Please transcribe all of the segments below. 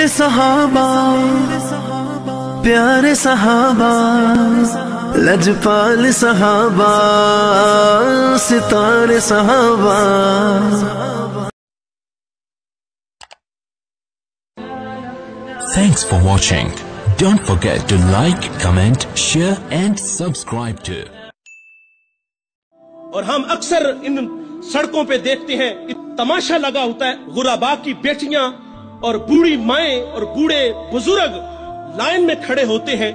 मेरे सहाबा प्यारे सहाबा लजपाल सहाबा सितारे सहाबा। Thanks for watching. Don't forget to like, comment, share and subscribe to. और हम अक्सर इन सड़कों पे देखते हैं तमाशा लगा होता है, गुराबा की बेटियां और बूढ़ी माएं और बूढ़े बुजुर्ग लाइन में खड़े होते हैं।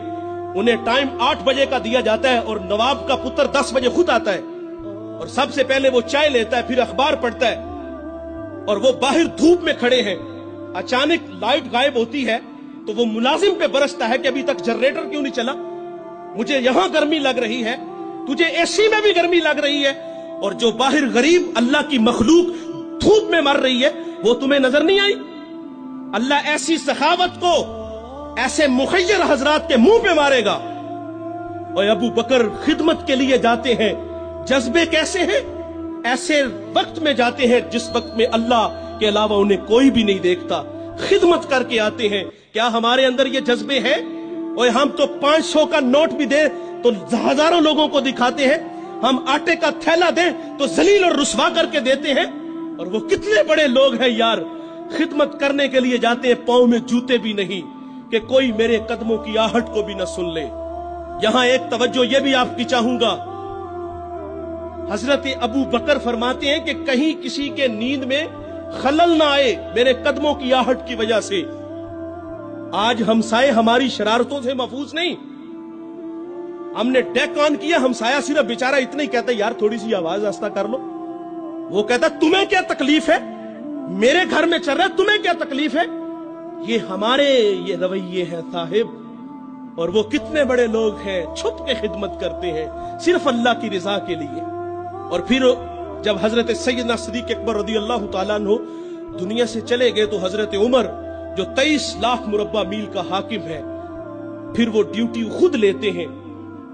उन्हें टाइम 8 बजे का दिया जाता है और नवाब का पुत्र 10 बजे खुद आता है और सबसे पहले वो चाय लेता है, फिर अखबार पढ़ता है और वो बाहर धूप में खड़े हैं। अचानक लाइट गायब होती है तो वो मुलाजिम पे बरसता है कि अभी तक जनरेटर क्यों नहीं चला, मुझे यहां गर्मी लग रही है, तुझे एसी में भी गर्मी लग रही है, और जो बाहर गरीब अल्लाह की मखलूक धूप में मर रही है वो तुम्हें नजर नहीं आई। अल्लाह ऐसी सखावत को ऐसे मुखय्यर हजरात के मुंह पे मारेगा। और अबू बकर खिदमत के लिए जाते हैं, जज्बे कैसे हैं, ऐसे वक्त में जाते हैं जिस वक्त में अल्लाह के अलावा उन्हें कोई भी नहीं देखता, खिदमत करके आते हैं। क्या हमारे अंदर ये जज्बे हैं? और हम तो 500 का नोट भी दे तो हजारों लोगों को दिखाते हैं, हम आटे का थैला दें तो जलील और रुस्वा करके देते हैं। और वो कितने बड़े लोग हैं यार, खिदमत करने के लिए जाते हैं, पांव में जूते भी नहीं कि कोई मेरे कदमों की आहट को भी न सुन ले। यहां एक तवज्जो ये भी आपकी चाहूंगा, हजरत अबू बकर फरमाते हैं कि कहीं किसी के नींद में खलल ना आए मेरे कदमों की आहट की वजह से। आज हमसाए हमारी शरारतों से महफूज नहीं, हमने डेक ऑन किया, हमसाया सिर्फ बेचारा इतना ही कहता यार थोड़ी सी आवाज आस्ता कर लो, वो कहता तुम्हें क्या तकलीफ है, मेरे घर में चल रहा है, तुम्हें क्या तकलीफ है। ये हमारे ये रवैये हैं साहिब। और वो कितने बड़े लोग हैं, छुप के खिदमत करते हैं सिर्फ अल्लाह की रिजा के लिए। और फिर जब हजरत सैयदना सिद्दीक़ अकबर रज़ियल्लाहु ताला अन्हु दुनिया से चले गए तो हजरत उमर जो 23 लाख मुरब्बा मील का हाकिम है, फिर वो ड्यूटी खुद लेते हैं,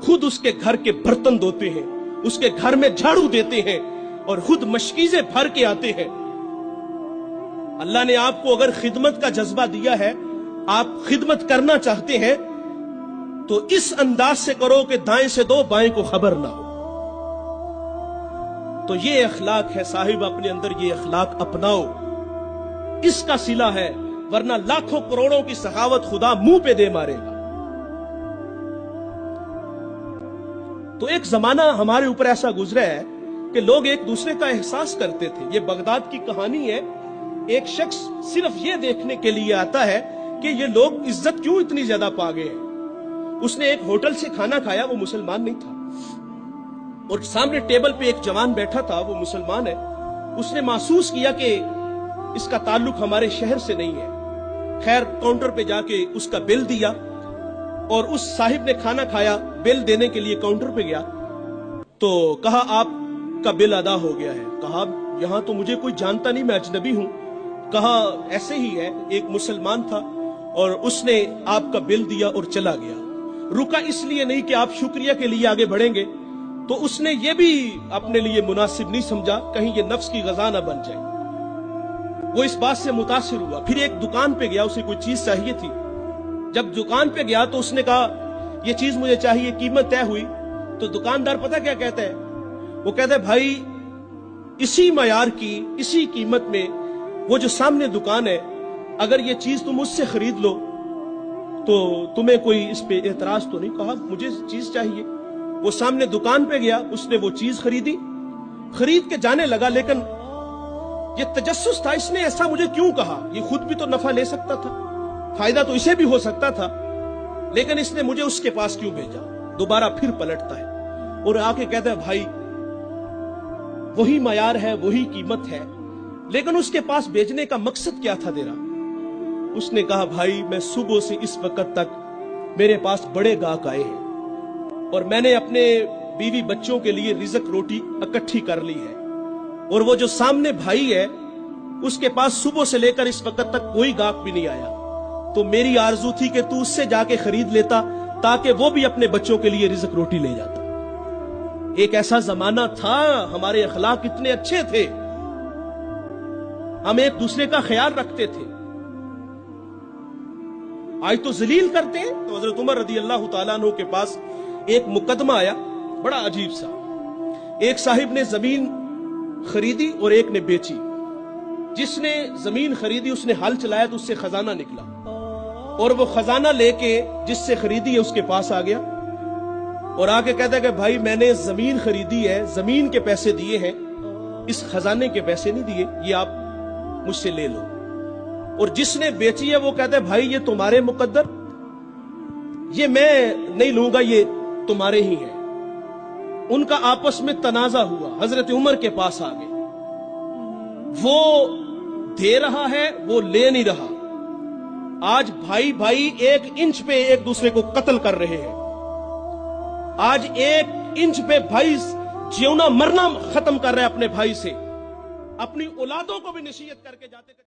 खुद उसके घर के बर्तन धोते हैं, उसके घर में झाड़ू देते हैं और खुद मशकीज़ें भर के आते हैं। अल्लाह ने आपको अगर खिदमत का जज्बा दिया है, आप खिदमत करना चाहते हैं तो इस अंदाज से करो कि दाएं से दो बाएं को खबर ना हो। तो ये अखलाक है साहिब, अपने अंदर ये अखलाक अपनाओ, इसका सिला है, वरना लाखों करोड़ों की सखावत खुदा मुंह पे दे मारेगा। तो एक जमाना हमारे ऊपर ऐसा गुजरा है कि लोग एक दूसरे का एहसास करते थे। ये बगदाद की कहानी है, एक शख्स सिर्फ ये देखने के लिए आता है कि ये लोग इज्जत क्यों इतनी ज्यादा पा गए हैं। उसने एक होटल से खाना खाया, वो मुसलमान नहीं था, और सामने टेबल पे एक जवान बैठा था, वो मुसलमान है। उसने महसूस किया कि इसका ताल्लुक हमारे शहर से नहीं है। खैर काउंटर पे जाके उसका बिल दिया और उस साहिब ने खाना खाया, बिल देने के लिए काउंटर पे गया तो कहा आपका बिल अदा हो गया है। कहा यहां तो मुझे कोई जानता नहीं, मैं अजनबी हूं। कहा ऐसे ही है, एक मुसलमान था और उसने आपका बिल दिया और चला गया। रुका इसलिए नहीं कि आप शुक्रिया के लिए आगे बढ़ेंगे, तो उसने ये भी अपने लिए मुनासिब नहीं समझा कहीं ये नफ्स की गजा ना बन जाए। वो इस बात से मुतासिर हुआ, फिर एक दुकान पे गया, उसे कोई चीज चाहिए थी। जब दुकान पे गया तो उसने कहा ये चीज मुझे चाहिए, कीमत तय हुई। तो दुकानदार पता क्या कहता है, वो कहता है भाई इसी मयार की, इसी कीमत में वो जो सामने दुकान है, अगर ये चीज तुम उससे खरीद लो तो तुम्हें कोई इस पे एतराज तो नहीं। कहा मुझे चीज चाहिए। वो सामने दुकान पे गया, उसने वो चीज खरीदी, खरीद के जाने लगा, लेकिन ये तजस्सुस था, इसने ऐसा मुझे क्यों कहा, ये खुद भी तो नफा ले सकता था, फायदा तो इसे भी हो सकता था, लेकिन इसने मुझे उसके पास क्यों भेजा। दोबारा फिर पलटता है और आके कहता है भाई वही मयार है, वही कीमत है, लेकिन उसके पास भेजने का मकसद क्या था तेरा। उसने कहा भाई मैं सुबह से इस वक्त तक मेरे पास बड़े गाहक आए हैं और मैंने अपने बीवी बच्चों के लिए रिज़्क रोटी इकट्ठी कर ली है, और वो जो सामने भाई है उसके पास सुबह से लेकर इस वक्त तक कोई गाहक भी नहीं आया। तो मेरी आरजू थी कि तू उससे जाके खरीद लेता ताकि वो भी अपने बच्चों के लिए रिज़्क रोटी ले जाता। एक ऐसा जमाना था, हमारे अखलाक इतने अच्छे थे, हम एक दूसरे का ख्याल रखते थे। आज तो जलील करते हैं। तो हजरत उमर रदी अल्लाह तआला अन्हु के पास एक मुकदमा आया, बड़ा अजीब सा। एक साहिब ने जमीन खरीदी और एक ने बेची। जिसने जमीन खरीदी उसने हल चलाया तो उससे खजाना निकला, और वो खजाना लेके जिससे खरीदी है उसके पास आ गया और आके कहता है कि भाई मैंने जमीन खरीदी है, जमीन के पैसे दिए हैं, इस खजाने के पैसे नहीं दिए, ये आप मुझसे ले लो। और जिसने बेची है वो कहता है भाई ये तुम्हारे मुकद्दर, ये मैं नहीं लूंगा, ये तुम्हारे ही है। उनका आपस में तनाजा हुआ, हजरत उमर के पास आ गए। वो दे रहा है, वो ले नहीं रहा। आज भाई भाई 1 इंच पे एक दूसरे को कत्ल कर रहे हैं। आज 1 इंच पे भाई जीवना मरना खत्म कर रहे हैं अपने भाई से, अपनी औलादों को भी नसीहत करके जाते।